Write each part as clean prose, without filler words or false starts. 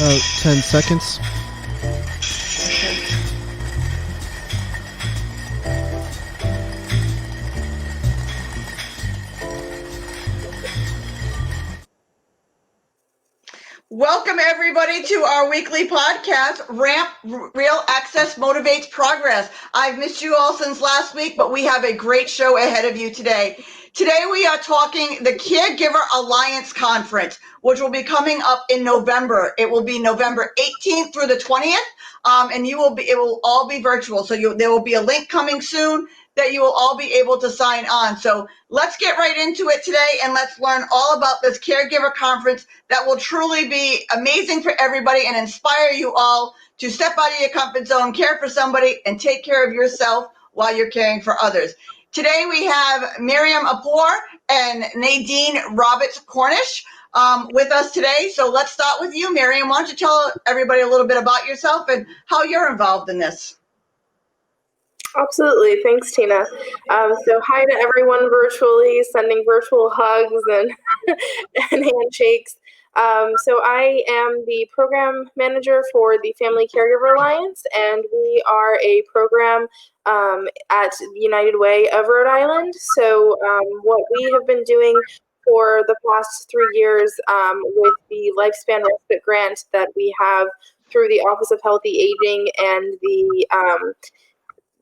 About 10 seconds. Welcome, everybody, to our weekly podcast, Ramp Real Access Motivates Progress. I've missed you all since last week, but we have a great show ahead of you today. Today, we are talking the Caregiver Alliance Conference, which will be coming up in November. It will be November 18th through the 20th, and it will all be virtual. So there will be a link coming soon that you will all be able to sign on. So let's get right into it today, and let's learn all about this Caregiver Conference that will truly be amazing for everybody and inspire you all to step out of your comfort zone, care for somebody, and take care of yourself while you're caring for others. Today we have Miriam Apor and Nadine Roberts Cornish with us today. So let's start with you, Miriam. Why don't you tell everybody a little bit about yourself and how you're involved in this? Absolutely. Thanks, Tina. So hi to everyone virtually, sending virtual hugs and, and handshakes. So I am the program manager for the Family Caregiver Alliance, and we are a program at United Way of Rhode Island. So what we have been doing for the past 3 years with the Lifespan Respite Grant that we have through the Office of Healthy Aging and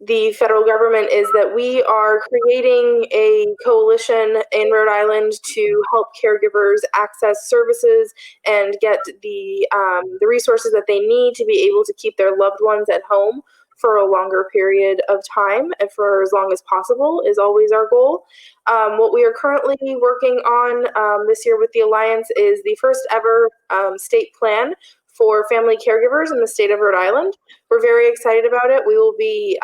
the federal government is that we are creating a coalition in Rhode Island to help caregivers access services and get the resources that they need to be able to keep their loved ones at home for a longer period of time and for as long as possible is always our goal. What we are currently working on this year with the Alliance is the first ever state plan for family caregivers in the state of Rhode Island. We're very excited about it. We will be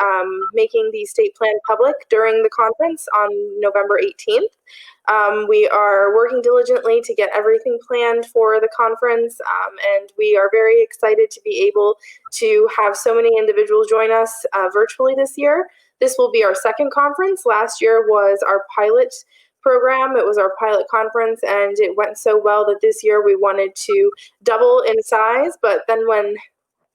making the state plan public during the conference on November 18th. We are working diligently to get everything planned for the conference, and we are very excited to be able to have so many individuals join us virtually this year. This will be our second conference. Last year was our pilot program. It was our pilot conference, and it went so well that this year we wanted to double in size. But then when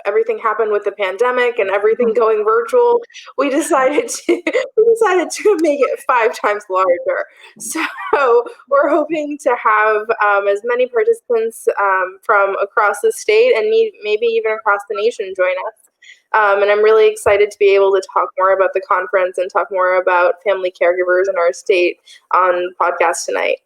everything happened with the pandemic and everything going virtual, we decided to make it 5 times larger. So we're hoping to have as many participants from across the state and maybe even across the nation join us. And I'm really excited to be able to talk more about the conference and talk more about family caregivers in our state on the podcast tonight.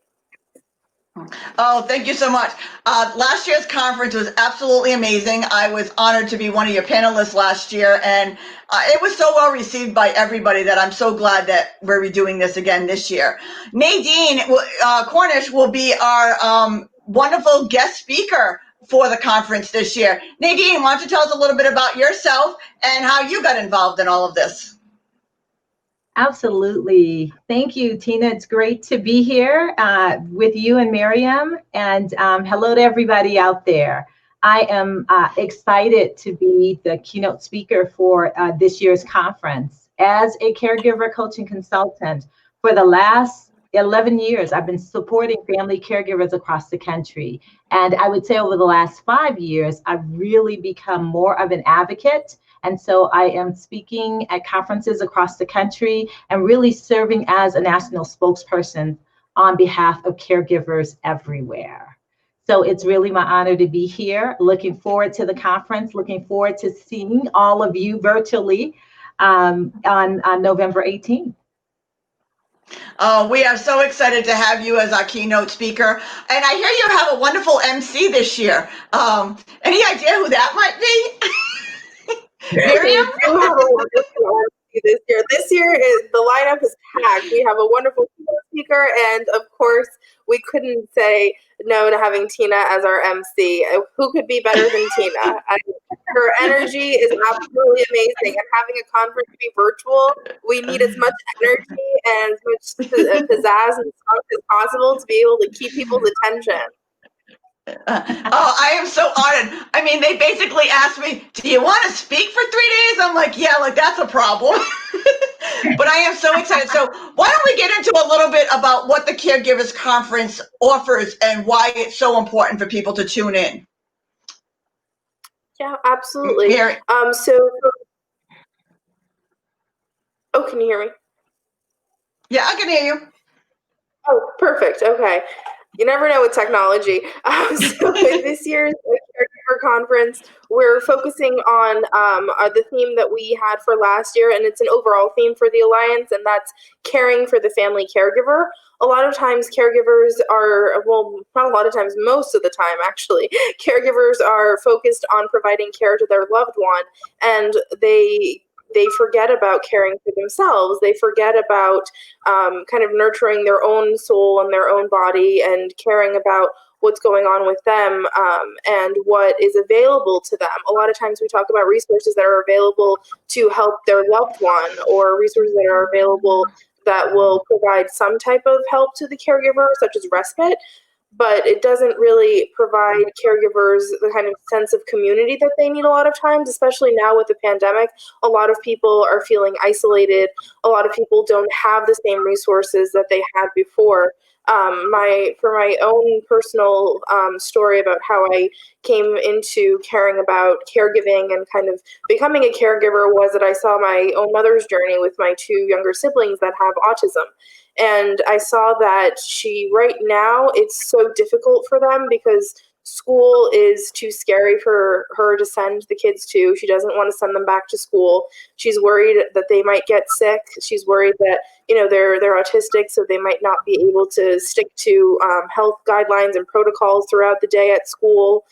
Oh, thank you so much. Last year's conference was absolutely amazing. I was honored to be one of your panelists last year, and it was so well received by everybody that I'm so glad that we're redoing this again this year. Nadine Cornish will be our wonderful guest speaker for the conference this year. Nadine, why don't you tell us a little bit about yourself and how you got involved in all of this? Absolutely. Thank you, Tina. It's great to be here with you and Miriam. And hello to everybody out there. I am excited to be the keynote speaker for this year's conference. As a caregiver coach and consultant, for the last 11 years, I've been supporting family caregivers across the country. And I would say over the last 5 years, I've really become more of an advocate. And so I am speaking at conferences across the country and really serving as a national spokesperson on behalf of caregivers everywhere. So it's really my honor to be here. Looking forward to the conference, looking forward to seeing all of you virtually on November 18th. Oh, we are so excited to have you as our keynote speaker. And I hear you have a wonderful MC this year. Any idea who that might be? Miriam? We do have a wonderful MC this year. This year the lineup is packed. We have a wonderful keynote speaker, and of course, we couldn't say no to having Tina as our MC. Who could be better than Tina? Her energy is absolutely amazing, and having a conference be virtual, we need as much energy and as much pizzazz and spunk as possible to be able to keep people's attention. Oh, I am so honored. I mean, they basically asked me, do you want to speak for 3 days? I'm like, yeah, like that's a problem. But I am so excited. So why don't we get into a little bit about what the Caregivers Conference offers and why it's so important for people to tune in? Yeah, absolutely. Mary, Oh, can you hear me? yeah, I can hear you. Oh, perfect. Okay. You never know with technology. So with this year's Caregiver Conference, we're focusing on the theme that we had for last year, and it's an overall theme for the Alliance, and that's caring for the family caregiver. A lot of times caregivers are, well, not a lot of times, most of the time actually, caregivers are focused on providing care to their loved one, and they forget about caring for themselves. They forget about kind of nurturing their own soul and their own body and caring about what's going on with them and what is available to them. A lot of times we talk about resources that are available to help their loved one, or resources that are available that will provide some type of help to the caregiver, such as respite, but it doesn't really provide caregivers the kind of sense of community that they need a lot of times, especially now with the pandemic. A lot of people are feeling isolated. A lot of people don't have the same resources that they had before. For my own personal story about how I came into caring about caregiving and kind of becoming a caregiver was that I saw my own mother's journey with my two younger siblings that have autism. And I saw that right now, it's so difficult for them because school is too scary for her to send the kids to. She doesn't want to send them back to school. She's worried that they might get sick. She's worried that, they're autistic, so they might not be able to stick to health guidelines and protocols throughout the day at school.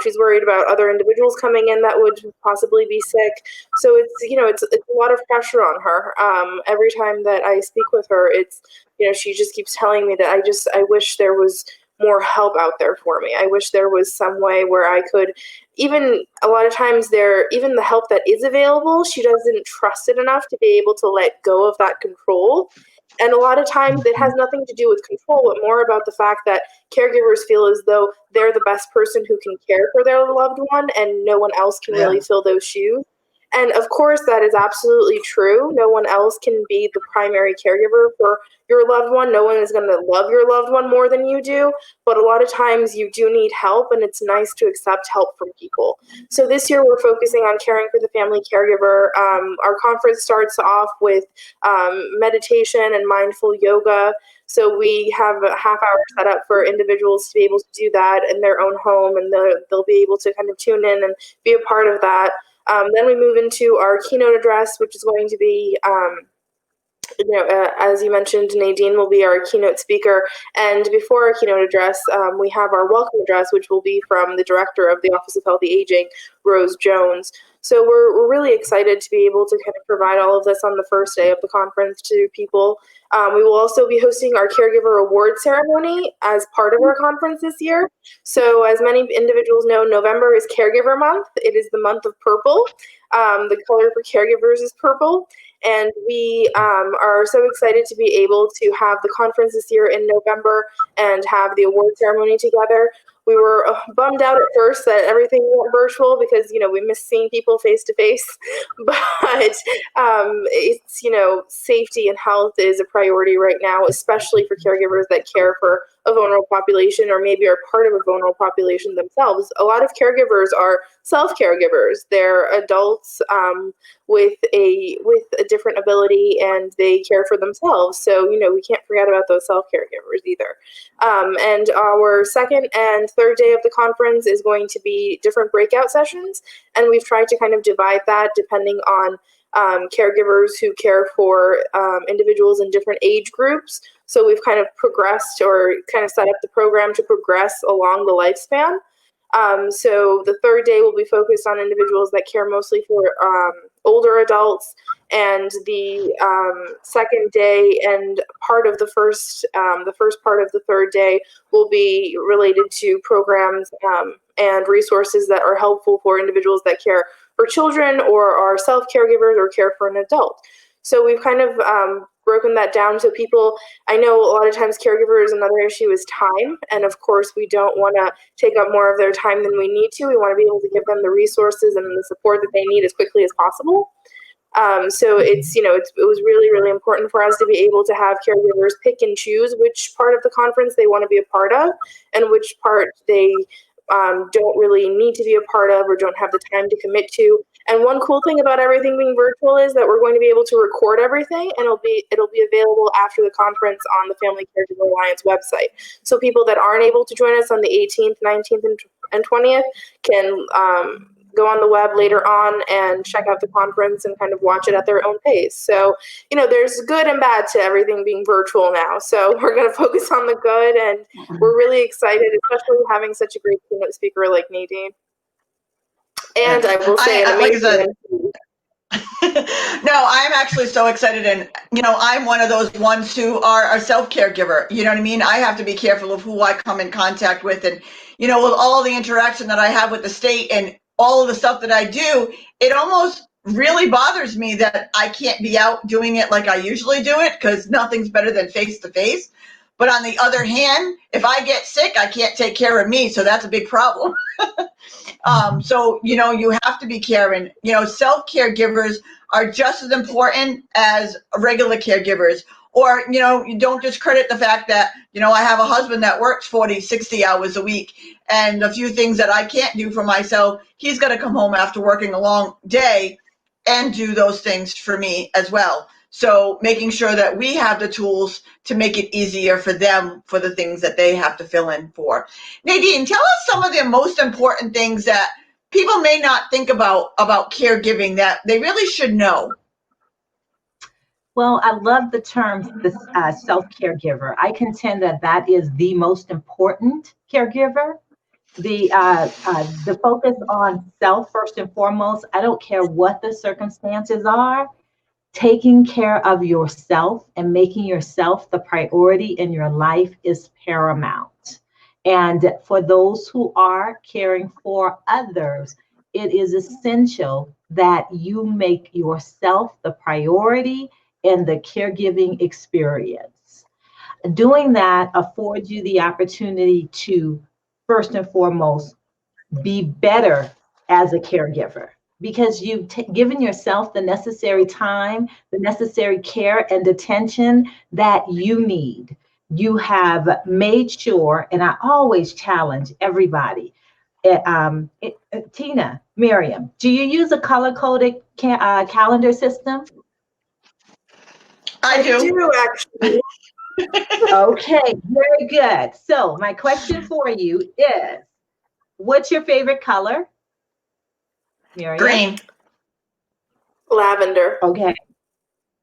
She's worried about other individuals coming in that would possibly be sick. So it's a lot of pressure on her. Every time that I speak with her, she just keeps telling me that I wish there was more help out there for me. I wish there was some way where I could, even a lot of times even the help that is available, she doesn't trust it enough to be able to let go of that control. And a lot of times it has nothing to do with control, but more about the fact that caregivers feel as though they're the best person who can care for their loved one and no one else can really fill those shoes. And of course, that is absolutely true. No one else can be the primary caregiver for your loved one. No one is going to love your loved one more than you do. But a lot of times you do need help, and it's nice to accept help from people. So this year we're focusing on caring for the family caregiver. Our conference starts off with meditation and mindful yoga. So we have a half hour set up for individuals to be able to do that in their own home, and they'll be able to kind of tune in and be a part of that. Then we move into our keynote address, which is going to be, as you mentioned, Nadine will be our keynote speaker. And before our keynote address, we have our welcome address, which will be from the director of the Office of Healthy Aging, Rose Jones. So we're really excited to be able to kind of provide all of this on the first day of the conference to people. We will also be hosting our Caregiver Award ceremony as part of our conference this year. So as many individuals know, November is Caregiver Month. It is the month of purple. The color for caregivers is purple. And we are so excited to be able to have the conference this year in November and have the award ceremony together. We were bummed out at first that everything went virtual because, we miss seeing people face to face. But it's, safety and health is a priority right now, especially for caregivers that care for a vulnerable population or maybe are part of a vulnerable population themselves. A lot of caregivers are self-caregivers. They're adults with a different ability, and they care for themselves. So, we can't forget about those self-caregivers either. And our second and third day of the conference is going to be different breakout sessions, and we've tried to kind of divide that depending on caregivers who care for individuals in different age groups. So we've kind of progressed or kind of set up the program to progress along the lifespan. So the third day will be focused on individuals that care mostly for older adults, and the second day and part of the first part of the third day will be related to programs and resources that are helpful for individuals that care for children or are self-caregivers or care for an adult. So we've kind of broken that down so people, I know a lot of times caregivers, another issue is time. And of course, we don't want to take up more of their time than we need to. We want to be able to give them the resources and the support that they need as quickly as possible. So it was really, really important for us to be able to have caregivers pick and choose which part of the conference they want to be a part of and which part they don't really need to be a part of or don't have the time to commit to. And one cool thing about everything being virtual is that we're going to be able to record everything, and it'll be available after the conference on the Family Caregiver Alliance website. So people that aren't able to join us on the 18th, 19th, and 20th can go on the web later on and check out the conference and kind of watch it at their own pace. So, there's good and bad to everything being virtual now. So we're going to focus on the good, and we're really excited, especially having such a great keynote speaker like Nadine. And I will say an amazing. No, I'm actually so excited. And, I'm one of those ones who are a self-caregiver. You know what I mean? I have to be careful of who I come in contact with. And, with all the interaction that I have with the state and all of the stuff that I do, it almost really bothers me that I can't be out doing it like I usually do it, because nothing's better than face-to-face. But on the other hand, if I get sick, I can't take care of me. So that's a big problem. So, you have to be caring. Self-caregivers are just as important as regular caregivers. Or, you don't discredit the fact that, I have a husband that works 40, 60 hours a week. And a few things that I can't do for myself, he's going to come home after working a long day and do those things for me as well. So making sure that we have the tools to make it easier for them for the things that they have to fill in for. Nadine, tell us some of the most important things that people may not think about caregiving that they really should know. Well, I love the term self-caregiver. I contend that is the most important caregiver. The focus on self first and foremost. I don't care what the circumstances are. Taking care of yourself and making yourself the priority in your life is paramount. And for those who are caring for others, it is essential that you make yourself the priority in the caregiving experience. Doing that affords you the opportunity to, first and foremost, be better as a caregiver, because you've given yourself the necessary time, the necessary care and attention that you need. You have made sure, and I always challenge everybody, Tina, Miriam, do you use a color-coded calendar system? I do actually. Okay, very good. So my question for you is, what's your favorite color? Miriam? Green. Lavender.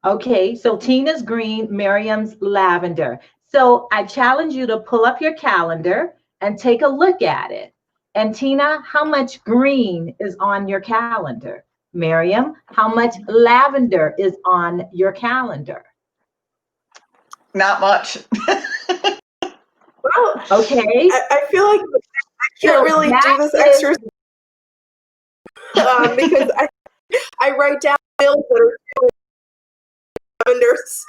Okay, so Tina's green, Miriam's lavender. So I challenge you to pull up your calendar and take a look at it. And Tina, how much green is on your calendar? Miriam, how much lavender is on your calendar? Not much. Well, okay. I feel like I can't really do this exercise because I write down bills that are lavenders.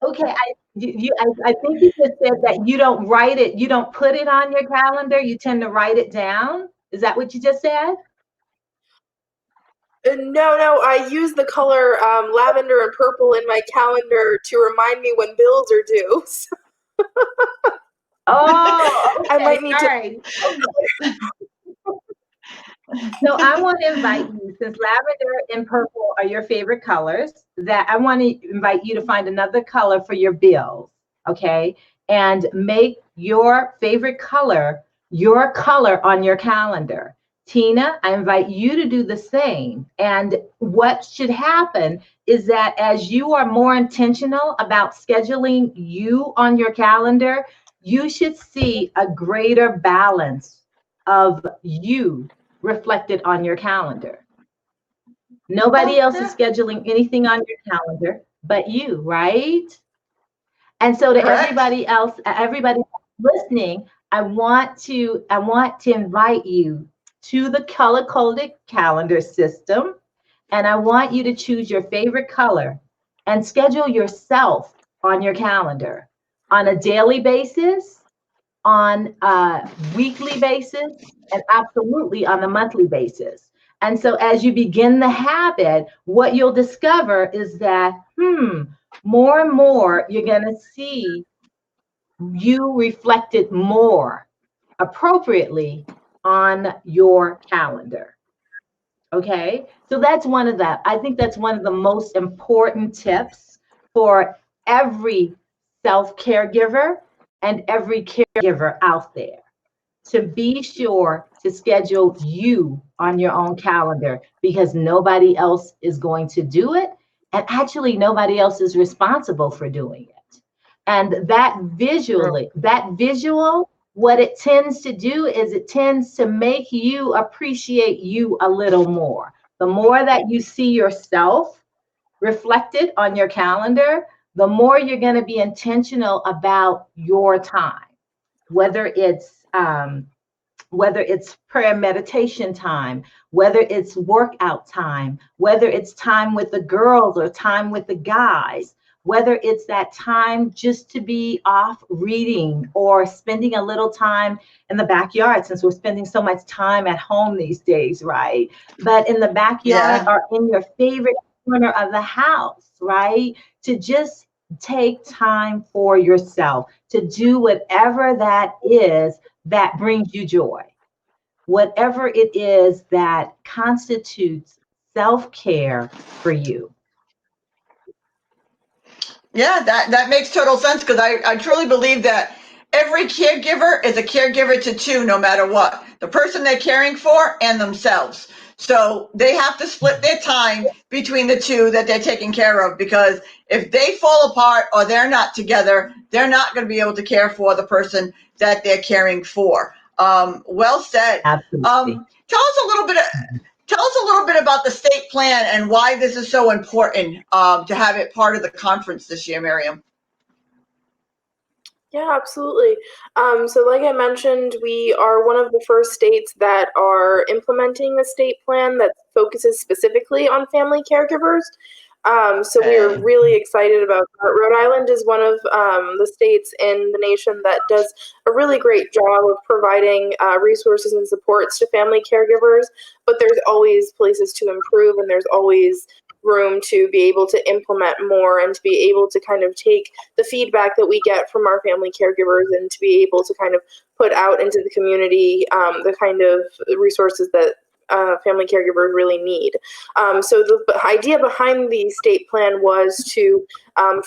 Okay, I think you just said that you don't write it, you don't put it on your calendar, you tend to write it down. Is that what you just said? No, I use the color lavender and purple in my calendar to remind me when bills are due. Oh, okay. I might need All to. Right. So I want to invite you, since lavender and purple are your favorite colors, that I want to invite you to find another color for your bills, okay? And make your favorite color your color on your calendar. Tina, I invite you to do the same. And what should happen is that as you are more intentional about scheduling you on your calendar, you should see a greater balance of you reflected on your calendar. Nobody else is scheduling anything on your calendar but you, right? And so to everybody else, everybody listening, I want to invite you to the color-coded calendar system, and I want you to choose your favorite color and schedule yourself on your calendar on a daily basis, on a weekly basis, and absolutely on a monthly basis. And so as you begin the habit, what you'll discover is that, more and more, you're going to see you reflected more appropriately on your calendar. Okay, so that's one of the, I think that's one of the most important tips for every self-caregiver and every caregiver out there, to be sure to schedule you on your own calendar, because nobody else is going to do it. And actually, nobody else is responsible for doing it. And that visual, what it tends to do is it tends to make you appreciate you a little more. The more that you see yourself reflected on your calendar, the more you're going to be intentional about your time, whether it's prayer meditation time, whether it's workout time, whether it's time with the girls or time with the guys, whether it's that time just to be off reading or spending a little time in the backyard, since we're spending so much time at home these days, right? But in the backyard or in your favorite corner of the house, right? To just take time for yourself, to do whatever that is that brings you joy, whatever it is that constitutes self-care for you. Yeah, that makes total sense, because I truly believe that every caregiver is a caregiver to two, no matter what, the person they're caring for and themselves. So they have to split their time between the two that they're taking care of, because if they fall apart or they're not together, they're not going to be able to care for the person that they're caring for. Well said. Absolutely. Tell us a little bit about the state plan and why this is so important to have it part of the conference this year, Miriam. Yeah, absolutely. So like I mentioned, we are one of the first states that are implementing a state plan that focuses specifically on family caregivers. So we are really excited about that. Rhode Island is one of the states in the nation that does a really great job of providing resources and supports to family caregivers, but there's always places to improve, and there's always room to be able to implement more and to be able to kind of take the feedback that we get from our family caregivers and to be able to kind of put out into the community the kind of resources that family caregivers really need. So the idea behind the state plan was to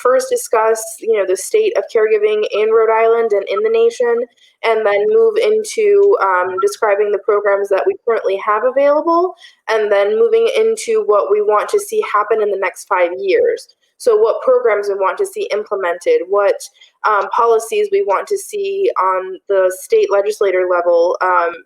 first discuss, the state of caregiving in Rhode Island and in the nation, and then move into describing the programs that we currently have available, and then moving into what we want to see happen in the next 5 years. So what programs we want to see implemented, what policies we want to see on the state legislator level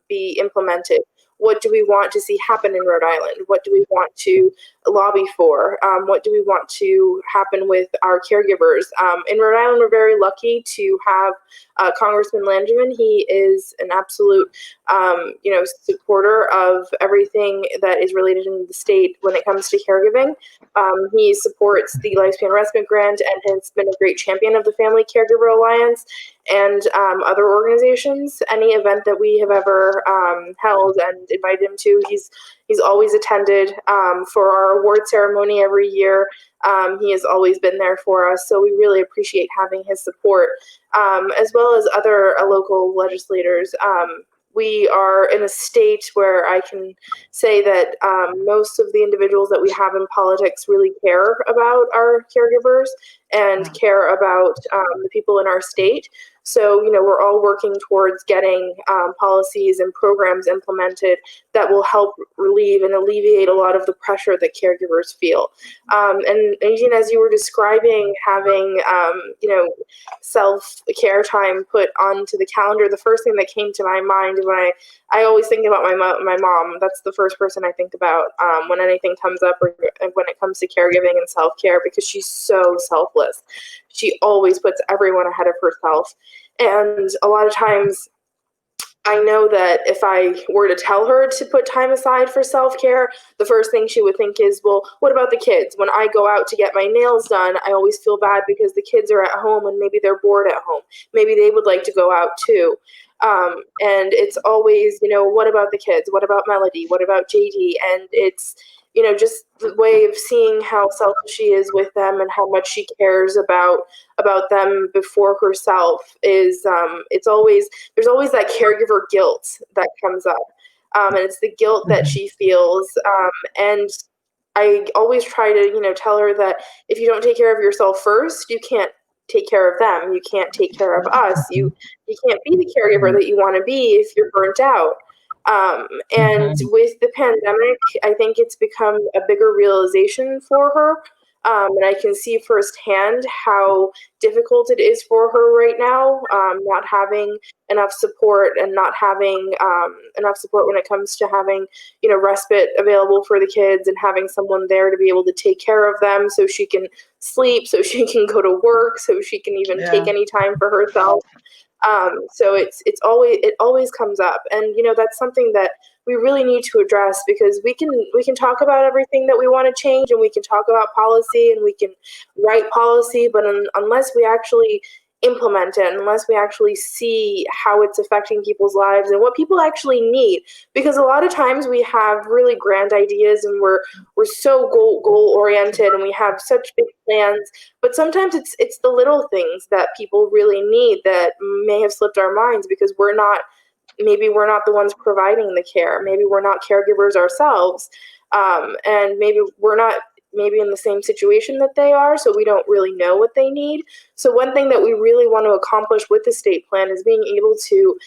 be implemented. What do we want to see happen in Rhode Island? What do we want to lobby for? What do we want to happen with our caregivers? In Rhode Island, we're very lucky to have Congressman Langevin. He is an absolute, supporter of everything that is related in the state when it comes to caregiving. He supports the Lifespan Respite Grant and has been a great champion of the Family Caregiver Alliance and other organizations. Any event that we have ever held and invited him to, he's always attended. For our award ceremony every year, he has always been there for us. So we really appreciate having his support, as well as other local legislators. We are in a state where I can say that most of the individuals that we have in politics really care about our caregivers and care about the people in our state. So, we're all working towards getting policies and programs implemented that will help relieve and alleviate a lot of the pressure that caregivers feel. And as you were describing having, self-care time put onto the calendar, the first thing that came to my mind when I always think about my mom. That's the first person I think about when anything comes up or when it comes to caregiving and self-care, because she's so selfless. She always puts everyone ahead of herself. And a lot of times I know that if I were to tell her to put time aside for self-care, the first thing she would think is, well, what about the kids? When I go out to get my nails done, I always feel bad because the kids are at home and maybe they're bored at home. Maybe they would like to go out too. And it's always, what about the kids? What about Melody? What about JD? And it's, just the way of seeing how selfish she is with them and how much she cares about them before herself is there's always that caregiver guilt that comes up, and it's the guilt that she feels, and I always try to tell her that if you don't take care of yourself first, you can't take care of them. You can't take care of us. You can't be the caregiver that you want to be if you're burnt out. And with the pandemic, I think it's become a bigger realization for her. And I can see firsthand how difficult it is for her right now, not having enough support and not having enough support when it comes to having, respite available for the kids and having someone there to be able to take care of them so she can sleep, so she can go to work, so she can even take any time for herself. So it always comes up, and that's something that we really need to address, because we can talk about everything that we want to change, and we can talk about policy, and we can write policy, but unless we actually implement it, unless we actually see how it's affecting people's lives and what people actually need, because a lot of times we have really grand ideas and we're so goal oriented and we have such big plans, but sometimes it's the little things that people really need that may have slipped our minds because maybe we're not the ones providing the care. Maybe we're not caregivers ourselves, and maybe we're not in the same situation that they are, so we don't really know what they need. So one thing that we really want to accomplish with the state plan is being able to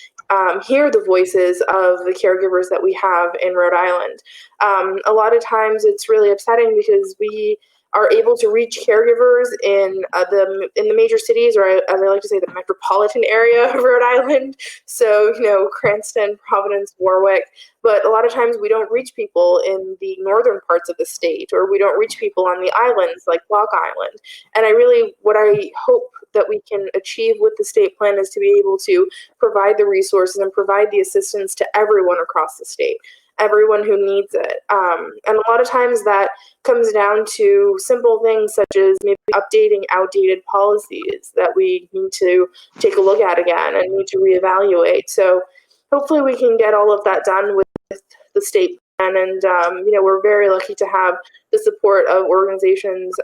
hear the voices of the caregivers that we have in Rhode Island. A lot of times it's really upsetting because we are able to reach caregivers in the major cities, or as I like to say, the metropolitan area of Rhode Island. So, Cranston, Providence, Warwick. But a lot of times we don't reach people in the northern parts of the state, or we don't reach people on the islands like Block Island. And what I hope that we can achieve with the state plan is to be able to provide the resources and provide the assistance to everyone across the state, everyone who needs it. And a lot of times that comes down to simple things such as maybe updating outdated policies that we need to take a look at again and need to reevaluate. So hopefully we can get all of that done with the state plan. And, we're very lucky to have the support of organizations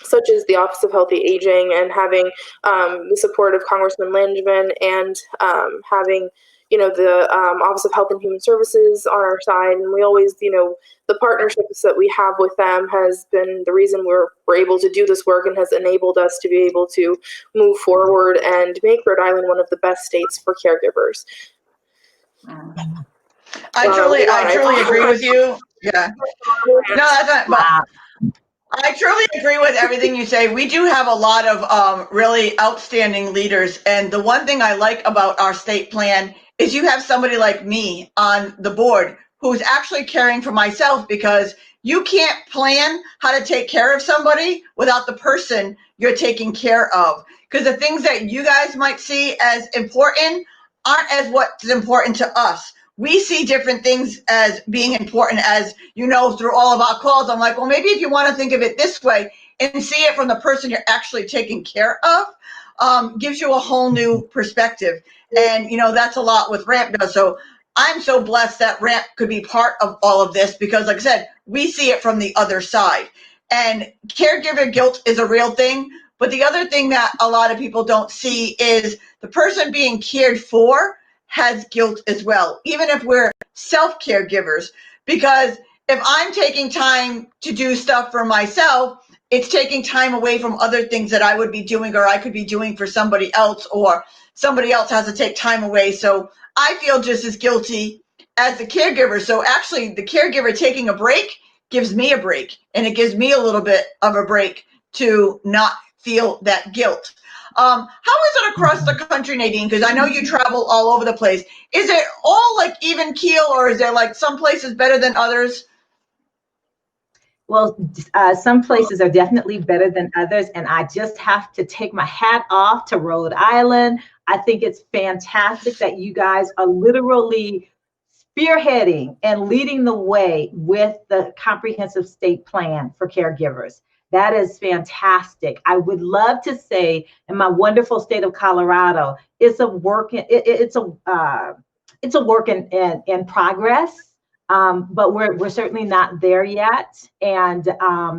such as the Office of Healthy Aging, and having the support of Congressman Langevin, and having the Office of Health and Human Services on our side. And we always, the partnerships that we have with them has been the reason we're able to do this work and has enabled us to be able to move forward and make Rhode Island one of the best states for caregivers. I truly agree with you. Yeah. No, that's not, but I truly agree with everything you say. We do have a lot of really outstanding leaders. And the one thing I like about our state plan is you have somebody like me on the board who's actually caring for myself, because you can't plan how to take care of somebody without the person you're taking care of. Because the things that you guys might see as important aren't as what's important to us. We see different things as being important, as through all of our calls. I'm like, well, maybe if you want to think of it this way and see it from the person you're actually taking care of, gives you a whole new perspective. And, that's a lot with RAMP does. So I'm so blessed that RAMP could be part of all of this, because like I said, we see it from the other side. And caregiver guilt is a real thing. But the other thing that a lot of people don't see is the person being cared for has guilt as well, even if we're self-caregivers, because if I'm taking time to do stuff for myself, it's taking time away from other things that I would be doing, or I could be doing for somebody else, or somebody else has to take time away. So I feel just as guilty as the caregiver. So actually the caregiver taking a break gives me a break, and it gives me a little bit of a break to not feel that guilt. How is it across the country, Nadine? Because I know you travel all over the place. Is it all like even keel, or is there like some places better than others? Well, some places are definitely better than others, and I just have to take my hat off to Rhode Island. I think it's fantastic that you guys are literally spearheading and leading the way with the comprehensive state plan for caregivers. That is fantastic. I would love to say, in my wonderful state of Colorado, it's a work in progress. But we're certainly not there yet, and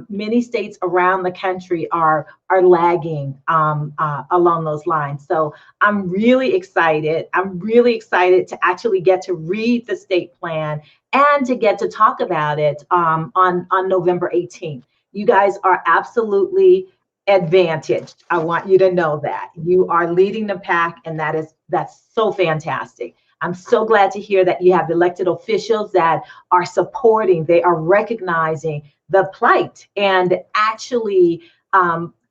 many states around the country are lagging along those lines. So I'm really excited. I'm really excited to actually get to read the state plan and to get to talk about it on November 18th. You guys are absolutely advantaged. I want you to know that you are leading the pack, and that's so fantastic. I'm so glad to hear that you have elected officials that are supporting, they are recognizing the plight and actually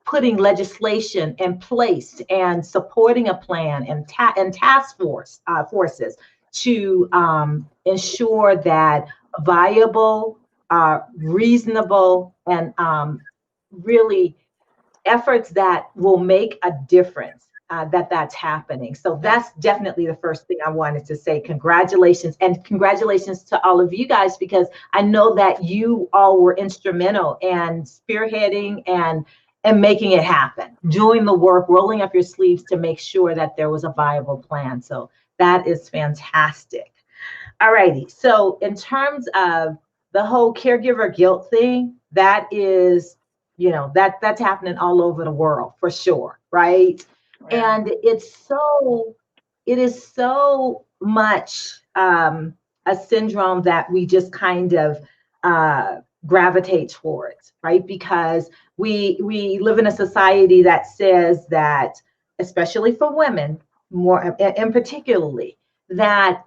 putting legislation in place and supporting a plan and task forces to ensure that viable, reasonable, and really efforts that will make a difference, that's happening. So that's definitely the first thing I wanted to say. Congratulations, and congratulations to all of you guys, because I know that you all were instrumental in spearheading and making it happen, doing the work, rolling up your sleeves to make sure that there was a viable plan. So that is fantastic. All righty. So in terms of the whole caregiver guilt thing, that is, that's happening all over the world for sure, right? Yeah. And it is so much a syndrome that we just kind of gravitate towards, right? Because we live in a society that says that, especially for women, more and particularly, that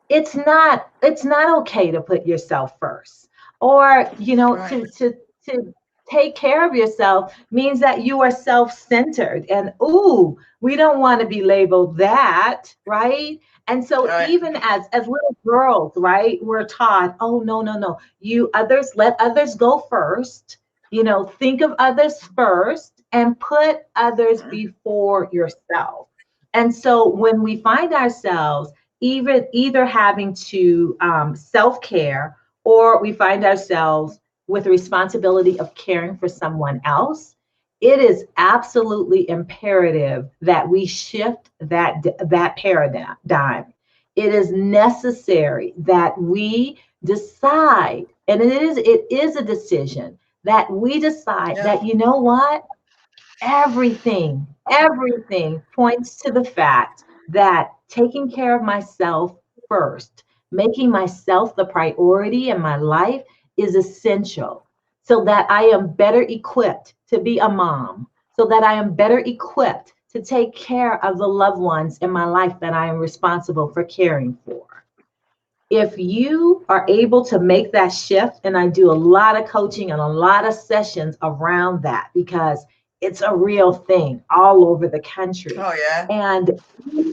it's not okay to put yourself first, or Right. to take care of yourself means that you are self-centered, and ooh, we don't want to be labeled that, right? And so Right. even as little girls, right, we're taught, oh, no, let others go first, think of others first and put others before yourself. And so when we find ourselves either having to self-care, or we find ourselves with the responsibility of caring for someone else, it is absolutely imperative that we shift that paradigm. It is necessary that we decide, and it is a decision, that we decide Yeah. that, you know what, everything points to the fact that taking care of myself first, making myself the priority in my life, is essential, so that I am better equipped to be a mom, so that I am better equipped to take care of the loved ones in my life that I am responsible for caring for. If you are able to make that shift, and I do a lot of coaching and a lot of sessions around that, because it's a real thing all over the country. Oh, yeah. And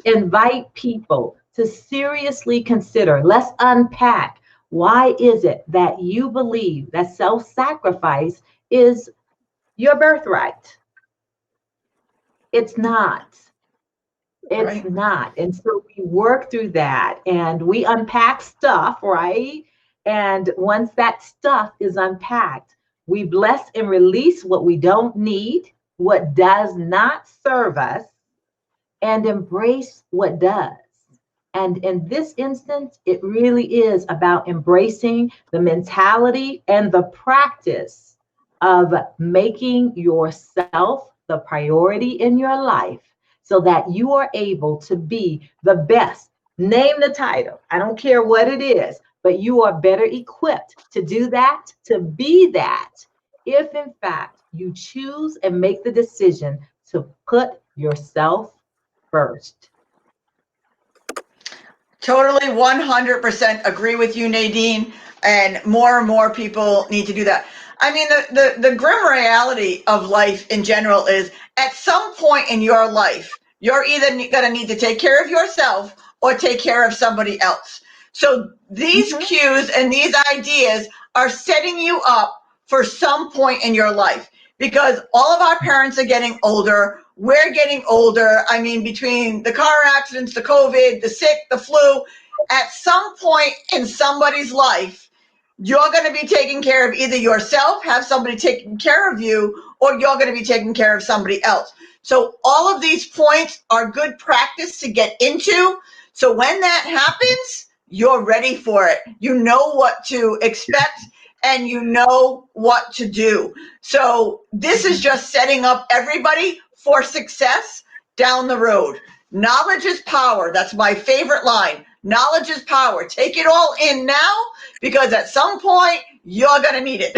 invite people to seriously consider, let's unpack, why is it that you believe that self-sacrifice is your birthright? It's not. It's Right. not. And so we work through that and we unpack stuff, right? And once that stuff is unpacked, we bless and release what we don't need, what does not serve us, and embrace what does. And in this instance, it really is about embracing the mentality and the practice of making yourself the priority in your life, so that you are able to be the best. Name the title. I don't care what it is, but you are better equipped to do that, to be that, if in fact you choose and make the decision to put yourself first. Totally 100% agree with you, Nadine. And more people need to do that. I mean, the grim reality of life in general is, at some point in your life, you're either going to need to take care of yourself or take care of somebody else. So these Mhm. cues and these ideas are setting you up for some point in your life, because all of our parents are getting older. We're getting older. I mean, between the car accidents, the COVID, the sick, the flu, at some point in somebody's life, you're going to be taking care of either yourself, have somebody taking care of you, or you're going to be taking care of somebody else. So all of these points are good practice to get into. So when that happens, you're ready for it. You know what to expect and you know what to do. So this is just setting up everybody for success down the road. Knowledge is power. That's my favorite line. Knowledge is power. Take it all in now because at some point you're going to need it.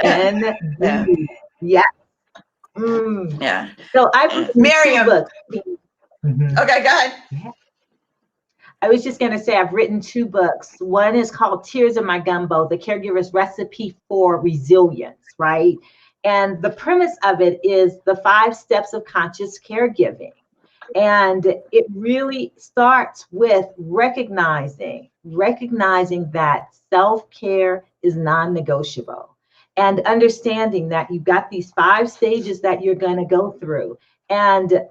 And Yeah. yeah. Mm. Yeah. So I've written 2 Miriam. books. Mhm. Okay, go ahead. I was just going to say I've written 2 books. One is called Tears in My Gumbo, The Caregiver's Recipe for Resilience, right? And the premise of it is the 5 steps of conscious caregiving. And it really starts with recognizing that self-care is non-negotiable and understanding that you've got these 5 stages that you're going to go through. And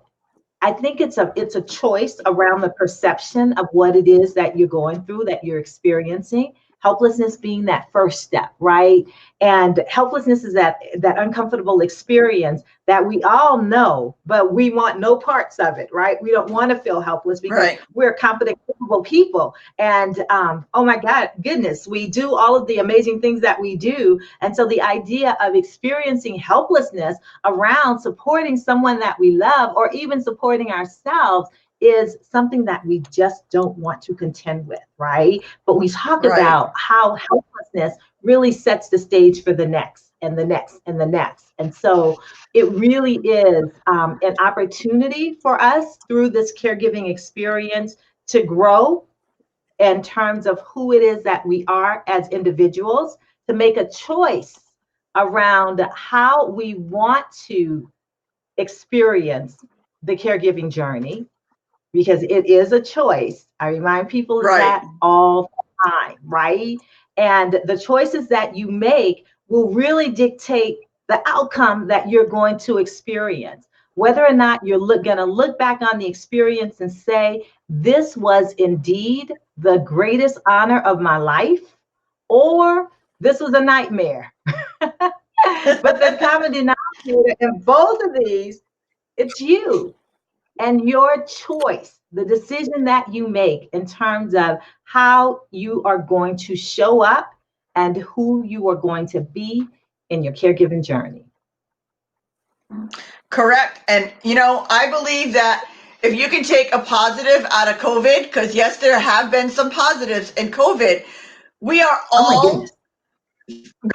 I think it's a choice around the perception of what it is that you're going through, that you're experiencing. Helplessness being that first step, right? And helplessness is that uncomfortable experience that we all know, but we want no parts of it, right? We don't want to feel helpless because Right. we're competent, capable people. And oh my goodness, we do all of the amazing things that we do. And so the idea of experiencing helplessness around supporting someone that we love or even supporting ourselves is something that we just don't want to contend with, right? But we talk Right. about how helplessness really sets the stage for the next and the next and the next. And so it really is an opportunity for us through this caregiving experience to grow in terms of who it is that we are as individuals, to make a choice around how we want to experience the caregiving journey, because it is a choice. I remind people of Right. that all the time, right? And the choices that you make will really dictate the outcome that you're going to experience. Whether or not you're going to look back on the experience and say, this was indeed the greatest honor of my life, or this was a nightmare. But the common denominator in both of these, it's you and your choice, the decision that you make in terms of how you are going to show up and who you are going to be in your caregiving journey. Correct. And, I believe that if you can take a positive out of COVID, because yes, there have been some positives in COVID, we are Oh my all goodness.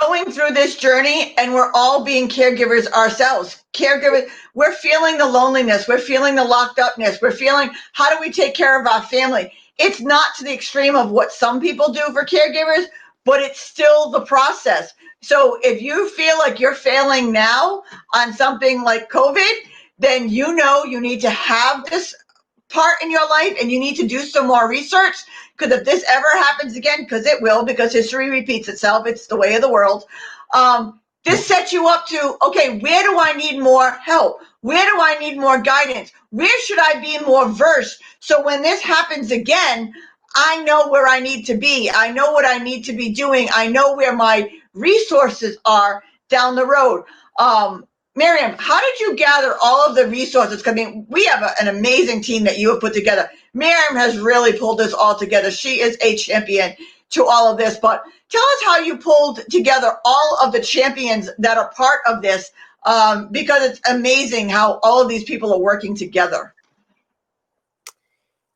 going through this journey and we're all being caregivers ourselves. Caregivers, we're feeling the loneliness, we're feeling the locked upness, we're feeling how do we take care of our family? It's not to the extreme of what some people do for caregivers, but it's still the process. So if you feel like you're failing now on something like COVID, then you need to have this part in your life and you need to do some more research, because if this ever happens again, because it will, because history repeats itself, it's the way of the world, this sets you up to, okay, where do I need more help? Where do I need more guidance? Where should I be more versed? So when this happens again, I know where I need to be. I know what I need to be doing. I know where my resources are down the road. Miriam, how did you gather all of the resources? I mean, we have an amazing team that you have put together. Miriam has really pulled this all together. She is a champion to all of this. But tell us how you pulled together all of the champions that are part of this, because it's amazing how all of these people are working together.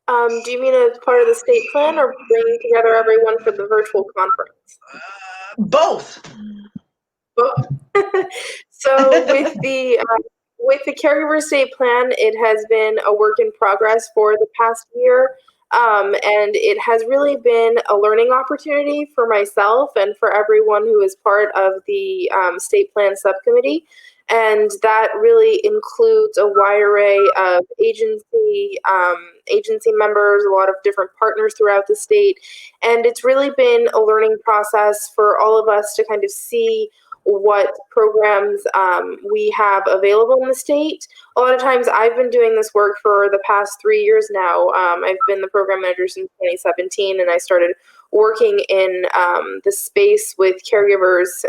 Do you mean as part of the state plan or bringing together everyone for the virtual conference? Both. So with the caregiver state plan, it has been a work in progress for the past year. And it has really been a learning opportunity for myself and for everyone who is part of the state plan subcommittee. And that really includes a wide array of agency members, a lot of different partners throughout the state. And it's really been a learning process for all of us to kind of see what programs we have available in the state. A lot of times I've been doing this work for the past 3 years now. I've been the program manager since 2017, and I started working in the space with caregivers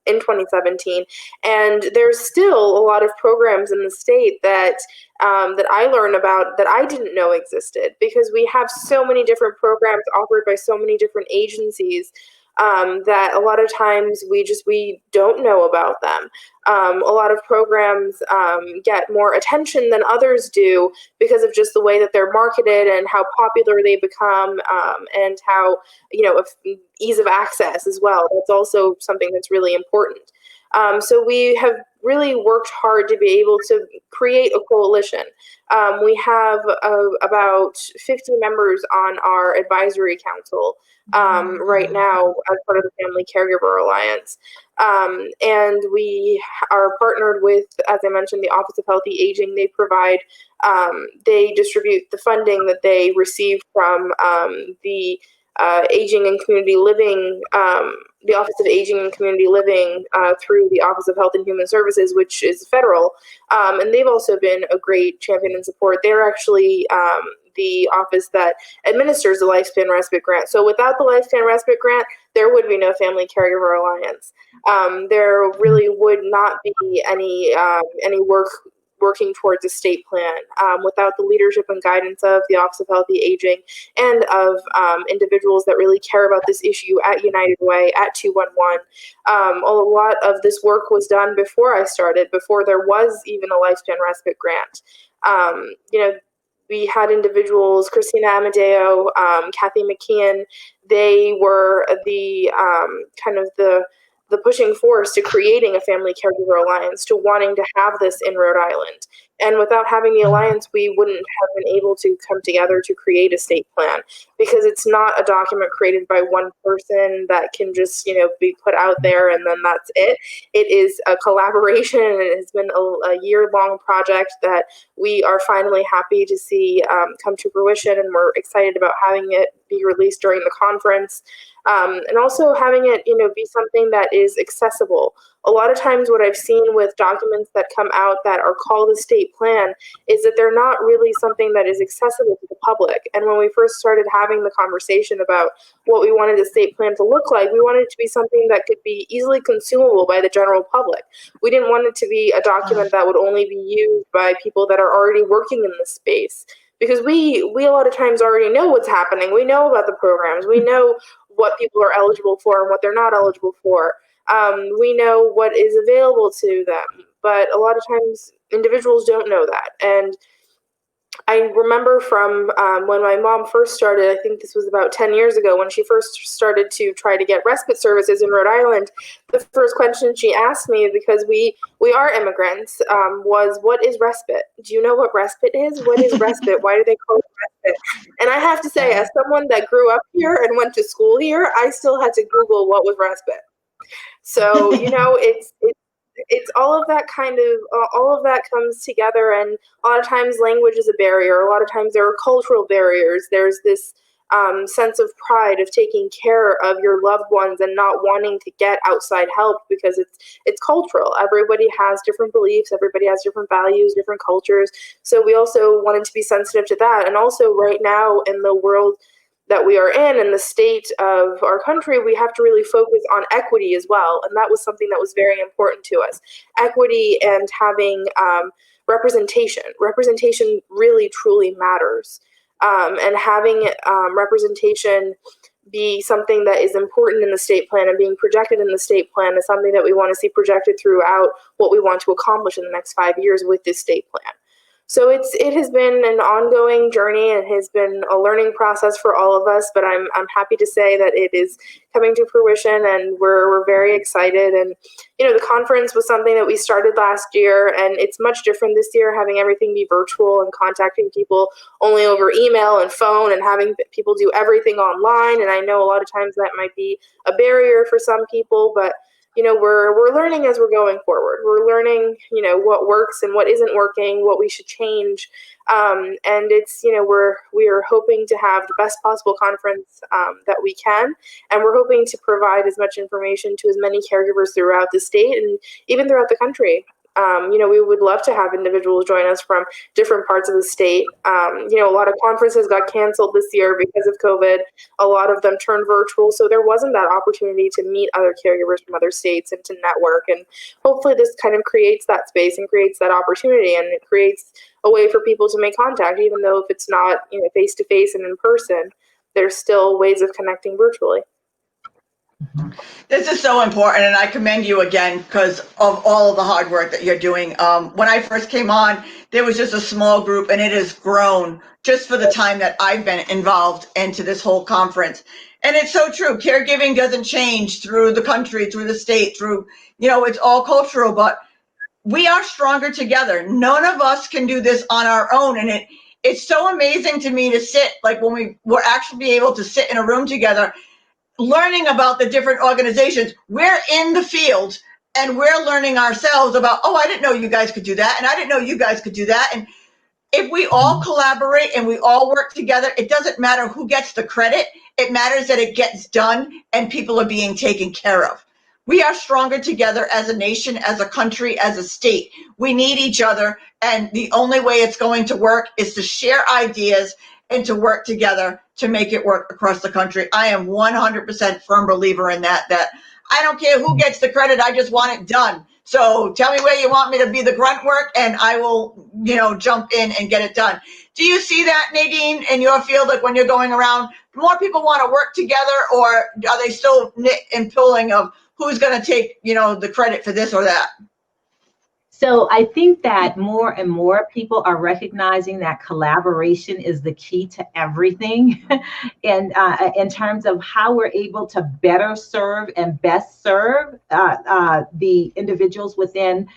in 2017, and there's still a lot of programs in the state that that I learned about that I didn't know existed, because we have so many different programs offered by so many different agencies that a lot of times we don't know about them. A lot of programs get more attention than others do because of just the way that they're marketed and how popular they become, and how, ease of access as well. That's also something that's really important. So we have really worked hard to be able to create a coalition. We have about 50 members on our advisory council right now as part of the Family Caregiver Alliance. And we are partnered with, as I mentioned, the Office of Healthy Aging. They distribute the funding that they receive from the Aging and Community Living, the Office of Aging and Community Living through the Office of Health and Human Services, which is federal. And they've also been a great champion and support. They're actually the office that administers the Lifespan Respite Grant. So without the Lifespan Respite Grant, there would be no Family Caregiver Alliance. There really would not be any working towards a state plan without the leadership and guidance of the Office of Healthy Aging and of individuals that really care about this issue at United Way, at 211. A lot of this work was done before I started, before there was even a Lifespan Respite Grant. We had individuals, Christina Amadeo, Kathy McKeon. They were the the pushing force to creating a Family Caregiver Alliance, to wanting to have this in Rhode Island. And without having the alliance, we wouldn't have been able to come together to create a state plan, because it's not a document created by one person that can just, be put out there and then that's it. It is a collaboration, and it has been a year-long project that we are finally happy to see come to fruition, and we're excited about having it be released during the conference. And also having it, be something that is accessible. A lot of times what I've seen with documents that come out that are called a state plan is that they're not really something that is accessible to the public. And when we first started having the conversation about what we wanted the state plan to look like, we wanted it to be something that could be easily consumable by the general public. We didn't want it to be a document that would only be used by people that are already working in this space. Because we a lot of times already know what's happening. We know about the programs. We know what people are eligible for and what they're not eligible for. We know what is available to them, but a lot of times individuals don't know that. And I remember from when my mom first started, I think this was about 10 years ago, when she first started to try to get respite services in Rhode Island, the first question she asked me, because we are immigrants, was, what is respite? Do you know what respite is? What is respite? Why do they call it respite? And I have to say, as someone that grew up here and went to school here, I still had to Google what was respite. So, it's all of that all of that comes together, and a lot of times language is a barrier. A lot of times there are cultural barriers. There's this sense of pride of taking care of your loved ones and not wanting to get outside help because it's cultural. Everybody has different beliefs. Everybody has different values, different cultures. So we also wanted to be sensitive to that. And also right now in the world that we are in the state of our country, we have to really focus on equity as well. And that was something that was very important to us. Equity and having representation. Representation really, truly matters. And having representation be something that is important in the state plan and being projected in the state plan is something that we want to see projected throughout what we want to accomplish in the next 5 years with this state plan. So it has been an ongoing journey, and has been a learning process for all of us, but I'm happy to say that it is coming to fruition, and we're very excited. And the conference was something that we started last year, and it's much different this year, having everything be virtual and contacting people only over email and phone, and having people do everything online. And I know a lot of times that might be a barrier for some people, but we're learning as we're going forward. We're learning, what works and what isn't working, what we should change. And it's, we are hoping to have the best possible conference that we can. And we're hoping to provide as much information to as many caregivers throughout the state and even throughout the country We would love to have individuals join us from different parts of the state. A lot of conferences got canceled this year because of COVID. A lot of them turned virtual, so there wasn't that opportunity to meet other caregivers from other states and to network. And hopefully this kind of creates that space and creates that opportunity, and it creates a way for people to make contact, even though if it's not face to face and in person, there's still ways of connecting virtually. This is so important, and I commend you again because of all of the hard work that you're doing. When I first came on, there was just a small group, and it has grown just for the time that I've been involved into this whole conference. And it's so true. Caregiving doesn't change through the country, through the state, it's all cultural, but we are stronger together. None of us can do this on our own. And it's so amazing to me to sit, like when we're actually be able to sit in a room together learning about the different organizations. We're in the field and we're learning ourselves about, oh, I didn't know you guys could do that. And I didn't know you guys could do that. And if we all collaborate and we all work together, it doesn't matter who gets the credit. It matters that it gets done and people are being taken care of. We are stronger together as a nation, as a country, as a state. We need each other. And the only way it's going to work is to share ideas and to work together to make it work across the country. I am 100% firm believer in that I don't care who gets the credit. I just want it done. So tell me where you want me to be the grunt work and I will, jump in and get it done. Do you see that, Nadine, in your field? Like when you're going around, more people want to work together, or are they still knit and pulling of who's going to take, the credit for this or that? So I think that more and more people are recognizing that collaboration is the key to everything. And in terms of how we're able to better serve and best serve the individuals within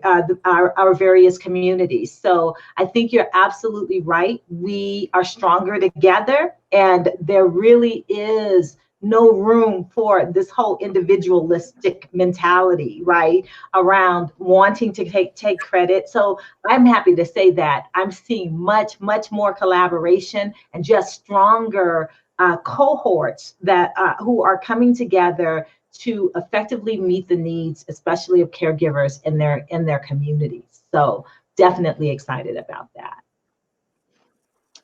our various communities. So I think you're absolutely right. We are stronger together, and there really is no room for this whole individualistic mentality, right, around wanting to take credit. So I'm happy to say that I'm seeing much, much more collaboration and just stronger cohorts that who are coming together to effectively meet the needs, especially of caregivers in their communities. So definitely excited about that.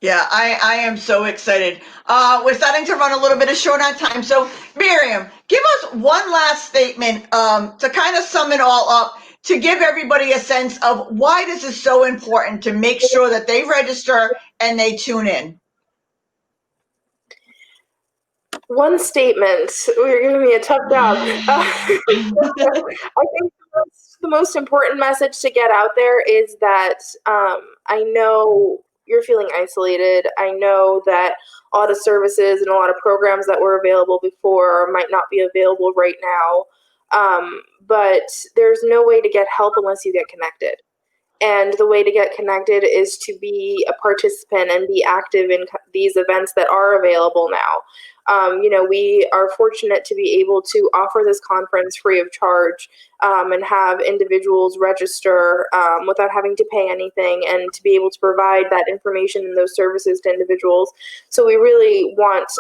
Yeah, I am so excited. We're starting to run a little bit of short on time. So, Miriam, give us one last statement to kind of sum it all up, to give everybody a sense of why this is so important to make sure that they register and they tune in. One statement. You're giving me a tough job. I think the most important message to get out there is that I know you're feeling isolated. I know that a lot of services and a lot of programs that were available before might not be available right now. But there's no way to get help unless you get connected. And the way to get connected is to be a participant and be active in these events that are available now. We are fortunate to be able to offer this conference free of charge and have individuals register without having to pay anything, and to be able to provide that information and those services to individuals. So we really want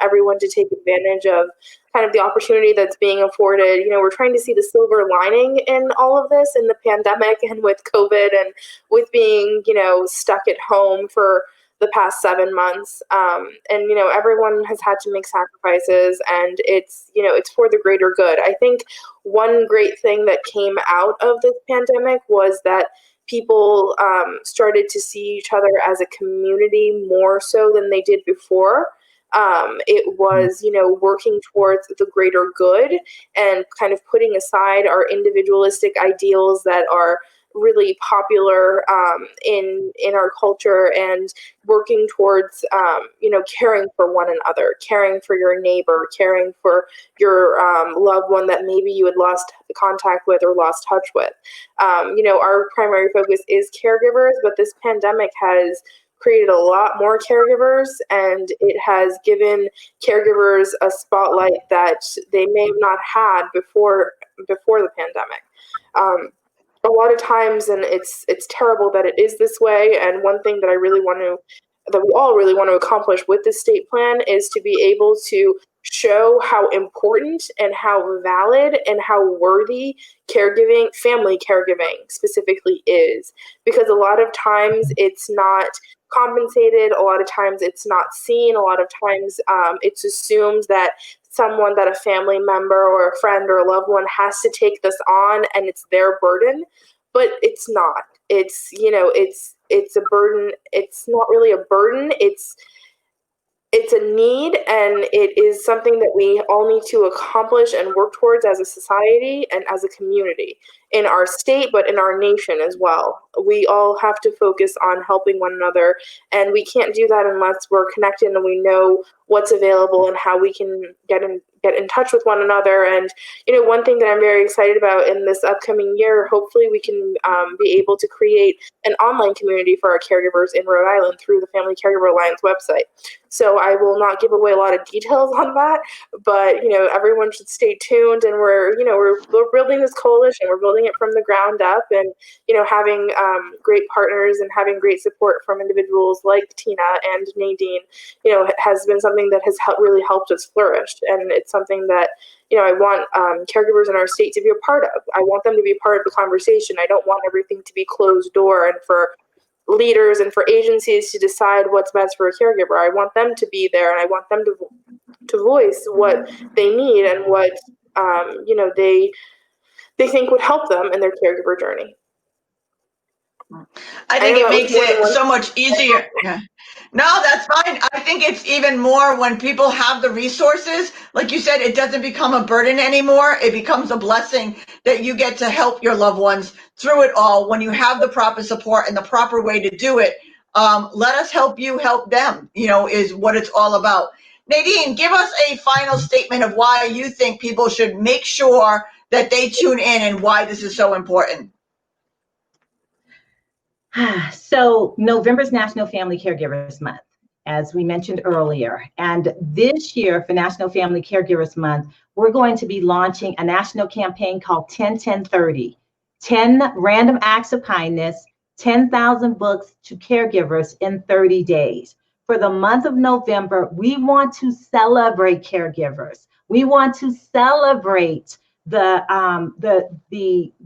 everyone to take advantage of kind of the opportunity that's being afforded. We're trying to see the silver lining in all of this, in the pandemic and with COVID and with being, stuck at home for the past 7 months. Everyone has had to make sacrifices, and it's for the greater good. I think one great thing that came out of this pandemic was that people started to see each other as a community more so than they did before. It was, working towards the greater good and kind of putting aside our individualistic ideals that are really popular in our culture, and working towards caring for one another, caring for your neighbor, caring for your loved one that maybe you had lost contact with or lost touch with. Our primary focus is caregivers, but this pandemic has created a lot more caregivers, and it has given caregivers a spotlight that they may have not had before the pandemic. A lot of times, and it's terrible that it is this way, and one thing that I really want to that we all really want to accomplish with the state plan is to be able to show how important and how valid and how worthy caregiving, family caregiving specifically is. Because a lot of times it's not compensated, a lot of times it's not seen, a lot of times it's assumed that someone, that a family member or a friend or a loved one has to take this on and it's their burden, but it's not. It's, it's a burden. It's not really a burden. It's a need, and it is something that we all need to accomplish and work towards as a society and as a community in our state, but in our nation as well. We all have to focus on helping one another, and we can't do that unless we're connected and we know what's available and how we can get in touch with one another. And one thing that I'm very excited about in this upcoming year, hopefully we can be able to create an online community for our caregivers in Rhode Island through the Family Caregiver Alliance website. So I will not give away a lot of details on that, but everyone should stay tuned. And we're building this coalition. We're building it from the ground up, and having great partners and having great support from individuals like Tina and Nadine, has been something that has really helped us flourish. And it's something that I want caregivers in our state to be a part of. I want them to be part of the conversation. I don't want everything to be closed door and for leaders and for agencies to decide what's best for a caregiver. I want them to be there, and I want them to voice what they need and what they think would help them in their caregiver journey. I think it makes it so much easier. Yeah. No, that's fine. I think it's even more when people have the resources. Like you said, it doesn't become a burden anymore. It becomes a blessing that you get to help your loved ones through it all when you have the proper support and the proper way to do it. Let us help you help them, is what it's all about. Nadine, give us a final statement of why you think people should make sure that they tune in and why this is so important. So November's National Family Caregivers Month, as we mentioned earlier. And this year for National Family Caregivers Month, we're going to be launching a national campaign called 10-10-30, 10 random acts of kindness, 10,000 books to caregivers in 30 days. For the month of November, we want to celebrate caregivers. We want to celebrate the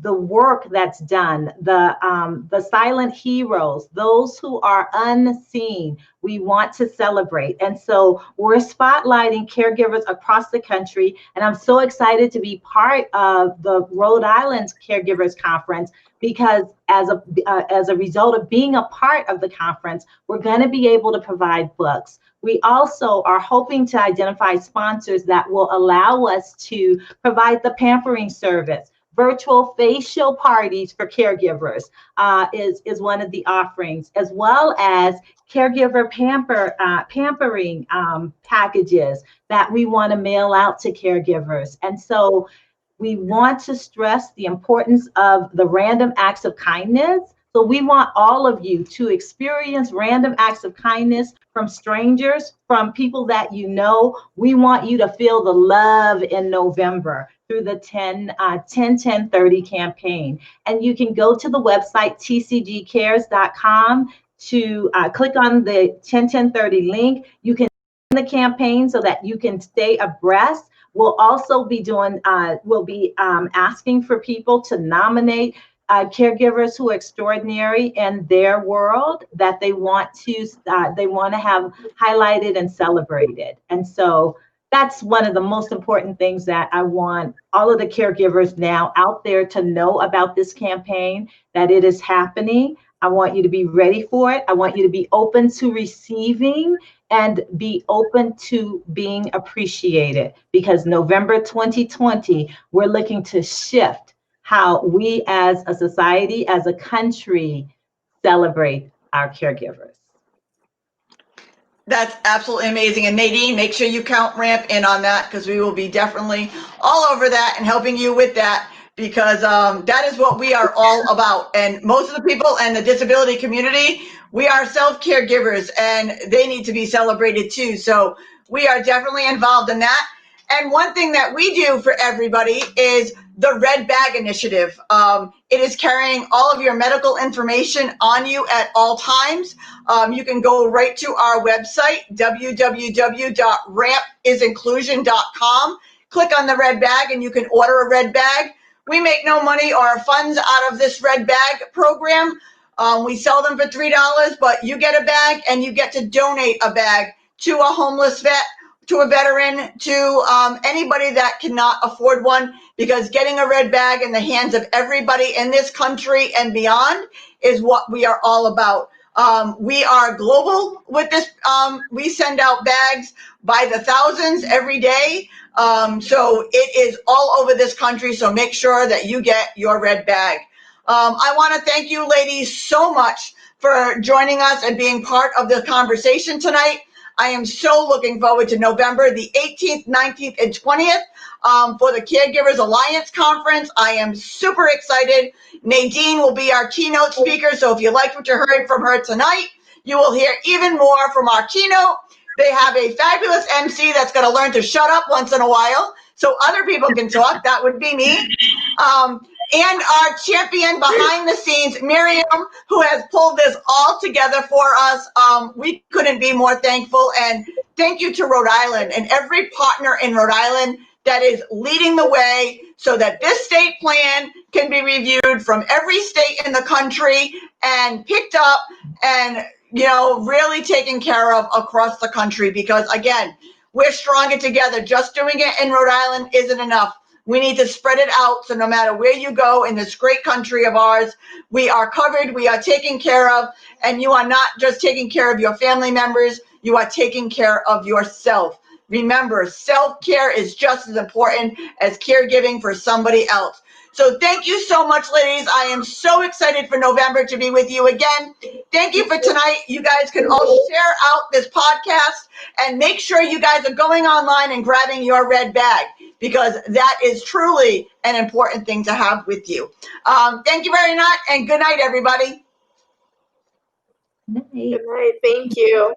work that's done, the silent heroes, those who are unseen. We want to celebrate. And so we're spotlighting caregivers across the country. And I'm so excited to be part of the Rhode Island Caregivers Conference, because as a result of being a part of the conference, we're going to be able to provide books. We also are hoping to identify sponsors that will allow us to provide the pampering service. Virtual facial parties for caregivers is one of the offerings, as well as caregiver pampering packages that we want to mail out to caregivers. And so we want to stress the importance of the random acts of kindness. So we want all of you to experience random acts of kindness from strangers, from people that you know. We want you to feel the love in November through the 10-10-30 campaign. And you can go to the website tcgcares.com to click on the 10-10-30 link. You can join the campaign so that you can stay abreast. We'll also be doing, asking for people to nominate caregivers who are extraordinary in their world that they want to have highlighted and celebrated. And so that's one of the most important things that I want all of the caregivers now out there to know about this campaign, that it is happening. I want you to be ready for it. I want you to be open to receiving and be open to being appreciated, because November 2020, we're looking to shift how we as a society, as a country, celebrate our caregivers. That's absolutely amazing. And Nadine, make sure you count RAMP in on that, because we will be definitely all over that and helping you with that, because that is what we are all about. And most of the people in the disability community, we are self-caregivers, and they need to be celebrated too. So we are definitely involved in that. And one thing that we do for everybody is the Red Bag Initiative. It is carrying all of your medical information on you at all times. You can go right to our website, www.rampisInclusion.com. Click on the red bag and you can order a red bag. We make no money or funds out of this red bag program. We sell them for $3, but you get a bag and you get to donate a bag to a homeless vet, to a veteran, to anybody that cannot afford one, because getting a red bag in the hands of everybody in this country and beyond is what we are all about. We are global with this. We send out bags by the thousands every day. So it is all over this country. So make sure that you get your red bag. I want to thank you ladies so much for joining us and being part of the conversation tonight. I am so looking forward to November the 18th, 19th, and 20th for the Caregivers Alliance Conference. I am super excited. Nadine will be our keynote speaker, so if you liked what you heard from her tonight, you will hear even more from our keynote. They have a fabulous MC that's going to learn to shut up once in a while so other people can talk. That would be me. And our champion behind the scenes, Miriam, who has pulled this all together for us. We couldn't be more thankful. And thank you to Rhode Island and every partner in Rhode Island that is leading the way so that this state plan can be reviewed from every state in the country and picked up and, really taken care of across the country. Because again, we're stronger together. Just doing it in Rhode Island isn't enough. We need to spread it out so no matter where you go in this great country of ours, we are covered, we are taken care of, and you are not just taking care of your family members, you are taking care of yourself. Remember, self-care is just as important as caregiving for somebody else. So thank you so much, ladies. I am so excited for November to be with you again. Thank you for tonight. You guys can all share out this podcast and make sure you guys are going online and grabbing your red bag, because that is truly an important thing to have with you. Thank you very much, and good night, everybody. Night. Good night. Thank you.